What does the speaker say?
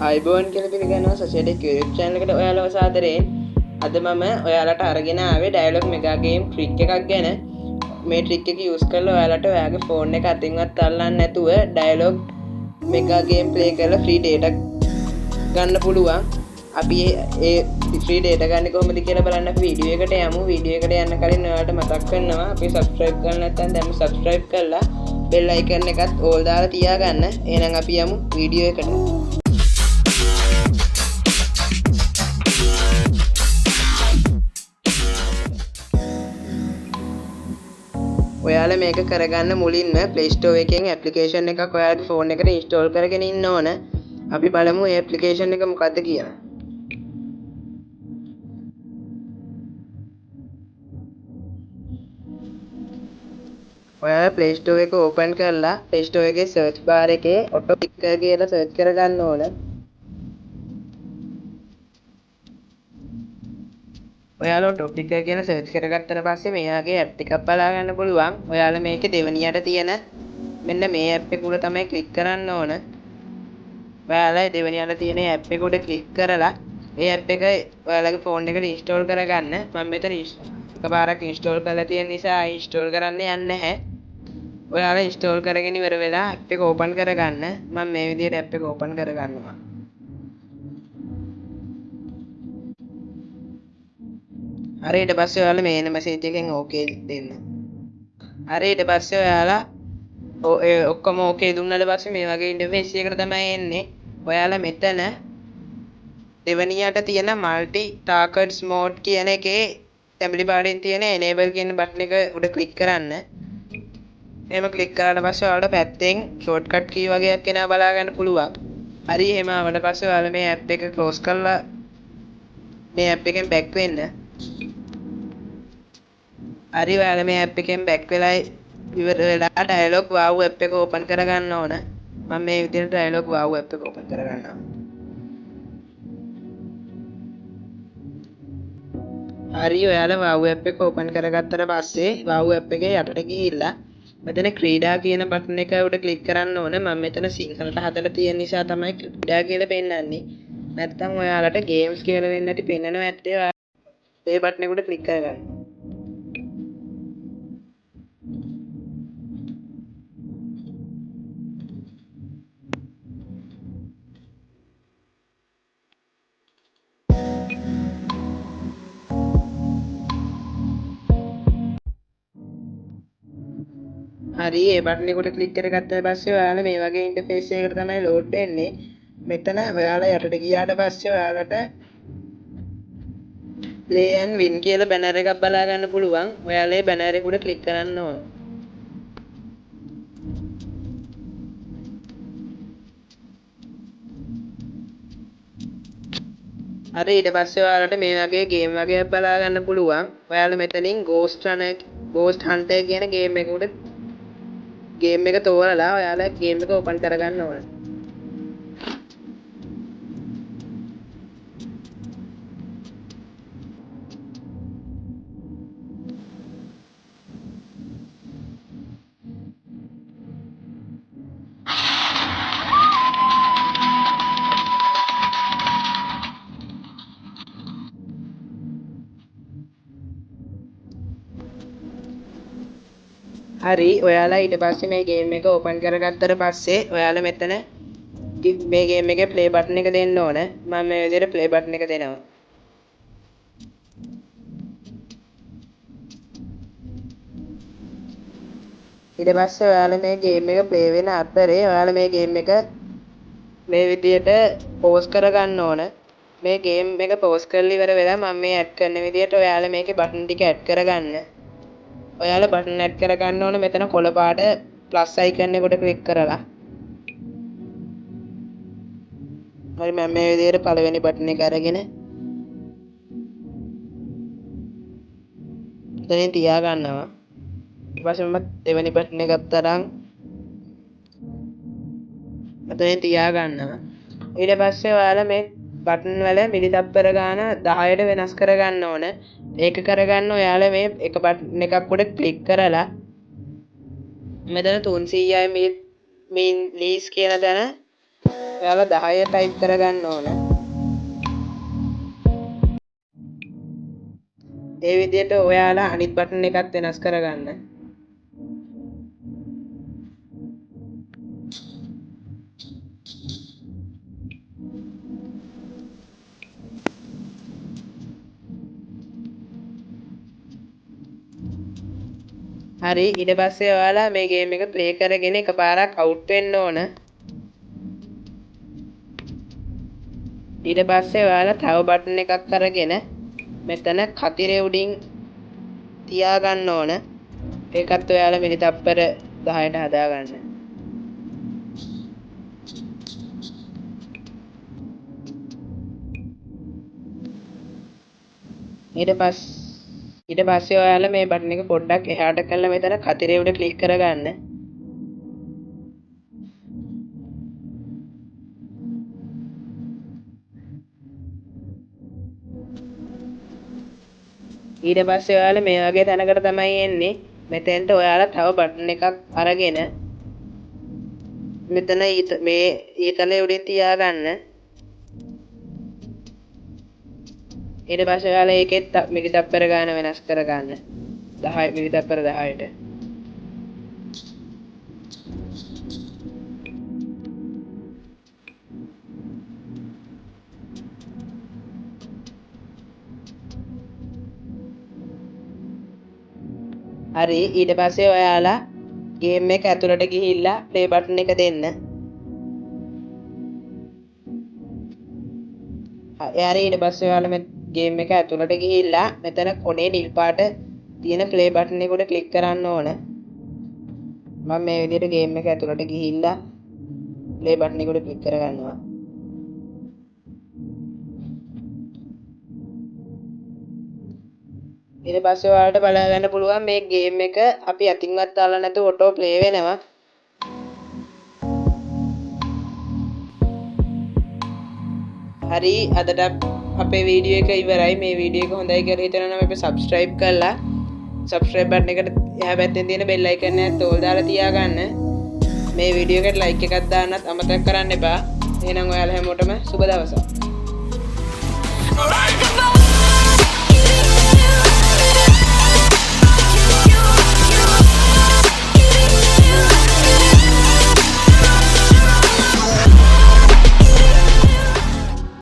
අයිබෝන් කියලා පිළිගන්නවා සොෂියටෙක් YouTube channel එකට ඔයාලව සාදරයෙන්. අද මම ඔයාලට අරගෙන ආවේ ඩයලොග් මෙගා ගේම් ට්‍රික් එකක් ගැන. මේ ට්‍රික් එක යූස් කරලා ඔයාලට ඔයාගේ ෆෝන් එක අතින්වත් අල්ලන්නේ නැතුව ඩයලොග් මෙගා ගේම් ප්ලේ කරලා ෆ්‍රී ඩේටා ගන්න පුළුවන්. අපි ඒ ෆ්‍රී ඩේටා ගන්න කොහොමද කියලා බලන්න අපි වීඩියෝ එකට යමු. වීඩියෝ එකට යන්න කලින් ඔයාලට මතක් කරනවා අපි subscribe කරලා නැත්නම් දැන් subscribe කරලා bell icon එකත් all දාලා තියාගන්න. එහෙනම් අපි යමු වීඩියෝ එකට. ඔයාලා මේක කරගන්න මුලින්ම Play Store එකෙන් application එකක් ඔයාලගේ phone එකට install කරගෙන ඉන්න ඕන. අපි බලමු මේ application එක මොකක්ද කියලා. ඔයාලා Play Store එක open කරලා Play Store එකේ search bar එකේ auto picker කියලා search කරගන්න ඕන. ඔයාලා auto picker කියලා search කරගත්තට පස්සේ මෙයාගේ app එකක් බලා ගන්න පුළුවන්. ඔයාලා මේකේ දෙවෙනියට තියෙන මෙන්න මේ app එක උඩ තමයි click කරන්න ඕන. ඔයාලා දෙවෙනියට තියෙන app එක උඩ click කරලා මේ app එක ඔයාලගේ phone එකට install කරගන්න. මම මෙතන එකපාරක් install කරලා තියෙන නිසා install කරන්න යන්නේ නැහැ. ඔයාලා install කරගෙන ඉවර වෙලා app එක open කරගන්න. මම මේ විදිහට app එක open කරගන්නවා. හරි ඊට පස්සේ ඔයාලා මේන මැසේජ් එකෙන් ඕකේ දෙන්න. හරි ඊට පස්සේ ඔයාලා ඔක්කොම ඕකේ දුන්නාට පස්සේ මේ වගේ ඉන්ටර්ෆේස් එකකට තමයි එන්නේ. ඔයාලා මෙතන දෙවෙනියට තියෙන multi targets mode කියන එකේ family පාඩෙන් තියෙන enable කියන බටන් එක උඩ ක්ලික් කරන්න. එහෙම ක්ලික් කරාට පස්සේ ඔයාලට පැත්තෙන් shortcut key වගේක් එනවා බලා ගන්න පුළුවන්. හරි එහෙම ආවට පස්සේ ඔයාලා මේ app එක close කරලා මේ app එකෙන් back වෙන්න. හරි ඔයාලා මේ app එකෙන් back වෙලා ඉවර වෙලා dialog wow app එක open කරගන්න ඕන. මම මේ විදිහට dialog wow app එක open කරගන්නවා. හරි ඔයාලා wow app එක open කරගත්තට පස්සේ wow app එකේ යටට ගිහිල්ලා මෙතන ක්‍රීඩා කියන බටන් එක උඩ ක්ලික් කරන්න ඕන. මම මෙතන සිංහලට හදලා තියෙන නිසා තමයි ක්‍රීඩා කියලා පෙන්නන්නේ. නැත්නම් ඔයාලට ගේම්ස් කියලා වෙන්න ඇති පෙන්නනවා ඇත්තේ. මේ බටන් එක උඩ ක්ලික් කරගන්න. හරි ඒ බටන් එක උඩ ක්ලික් කරගත්තාට පස්සේ ඔයාලා මේ වගේ ඉන්ටර්ෆේස් එකකට තමයි ලෝඩ් වෙන්නේ. මෙතන ඔයාලා යටට ගියාට පස්සේ ඔයාලට play and win කියලා බැනර් එකක් බලා ගන්න පුළුවන්. ඔයාලා ඒ බැනර් එක උඩ ක්ලික් කරන්න ඕන. හරි ඊට පස්සේ ඔයාලට මේ වගේ ගේම් වගේක් බලා ගන්න පුළුවන්. ඔයාලා මෙතනින් Ghost Hunter කියන ගේම් එක උඩ ගේම් එක තෝරලා ඔයාලා ගේම් එක ඕපන් කරගන්න ඕන. හරි ඔයාලා ඊට පස්සේ මේ ගේම් එක ඕපන් කරගත්තට පස්සේ ඔයාලා මෙතන මේ ගේම් එකේ ප්ලේ බටන් එක දෙන්න ඕන. මම මේ විදිහට ප්ලේ බටන් එක දෙනවා. ඊට පස්සේ ඔයාලා මේ ගේම් එක ප්ලේ වෙන අතරේ ඔයාලා මේ ගේම් එක මේ විදිහට පෝස් කරගන්න ඕන. මේ ගේම් එක පෝස් කරලා ඉවර වෙලා මම මේ ඇඩ් කරන විදිහට ඔයාලා මේකේ බටන් ටික ඇඩ් කරගන්න. ඔයාලා බටන් ඇඩ් කරගන්න ඕන මෙතන කොළ පාට ප්ලස් අයිකන් එක උඩ ක්ලික් කරලා. හරි මම මේ විදිහට පළවෙනි බටන් එක අරගෙන එතනින් තියා ගන්නවා. ඊට පස්සේ මම දෙවෙනි බටන් එක අතරන් එතනින් තියා ගන්නවා. ඊට පස්සේ ඔයාලා මේ බටන් වල මිලිතප්පර ගාන 10ට වෙනස් කරගන්න ඕන. ඒක කරගන්න ඔයාලා මේ එක බටන් එකක් උඩ ක්ලික් කරලා මෙතන 300යි මින් ලීස් කියන තැන ඔයාලා 10 ටයිප් කරගන්න ඕන. ඒ විදිහට ඔයාලා අනිත් බටන් එකත් වෙනස් කරගන්න. හරි ඊට පස්සේ ඔයාලා මේ ගේම් එක ප්ලේ කරගෙන එකපාරක් අවුට් වෙන්න ඕන. ඊට පස්සේ ඔයාලා තව බටන් එකක් අරගෙන මෙතන කතිරේ උඩින් තියාගන්න ඕන. ඒකත් ඔයාලා මිනිත් තප්පර 10ට හදාගන්න. ඊට පස්සේ ඔයාලා මේ බටන් එක පොඩ්ඩක් එහාට කරලා මෙතන කතිරේ උඩ ක්ලික් කරගන්න. ඊට පස්සේ ඔයාලා මේ වගේ තැනකට තමයි එන්නේ. මෙතෙන්ට ඔයාලා තව බටන් එකක් අරගෙන මෙතන මේ ඊතලේ උඩින් තියාගන්න. ඊට පස්සේ ඔයාලා ඒකෙත් මිලි තප්පර ගන්න වෙනස් කරගන්න. 10 මිලි තප්පර 10ට. හරි ඊට පස්සේ ඔයාලා ගේම් එක ඇතුළට ගිහිල්ලා ප්ලේ බටන් එක දෙන්න. හරි ඊට පස්සේ ඔයාලා මේ ගේම් එක ඇතුළට ගිහිල්ලා මෙතන කොනේ නිල් පාට තියෙන ප්ලේ බටන් එක උඩ ක්ලික් කරන්න ඕන. මම මේ විදිහට ගේම් එක ඇතුළට ගිහිල්ලා ප්ලේ බටන් එක උඩ ක්ලික් කරගන්නවා. ඊට පස්සේ ඔයාලට බලා ගන්න පුළුවන් මේ ගේම් එක අපි අතින්වත් දාලා නැතුව ඔටෝ ප්ලේ වෙනවා. හරි අදට අපේ වීඩියෝ එක ඉවරයි. මේ වීඩියෝ එක හොඳයි කියලා හිතනවා නම් අපි subscribe කරලා subscribe button එකට එහා පැත්තෙන් තියෙන bell icon එකත් ඕල් දාලා තියාගන්න. මේ වීඩියෝ එකට like එකක් දාන්නත් අමතක කරන්න එපා. එහෙනම් ඔයාලා හැමෝටම සුබ දවසක්.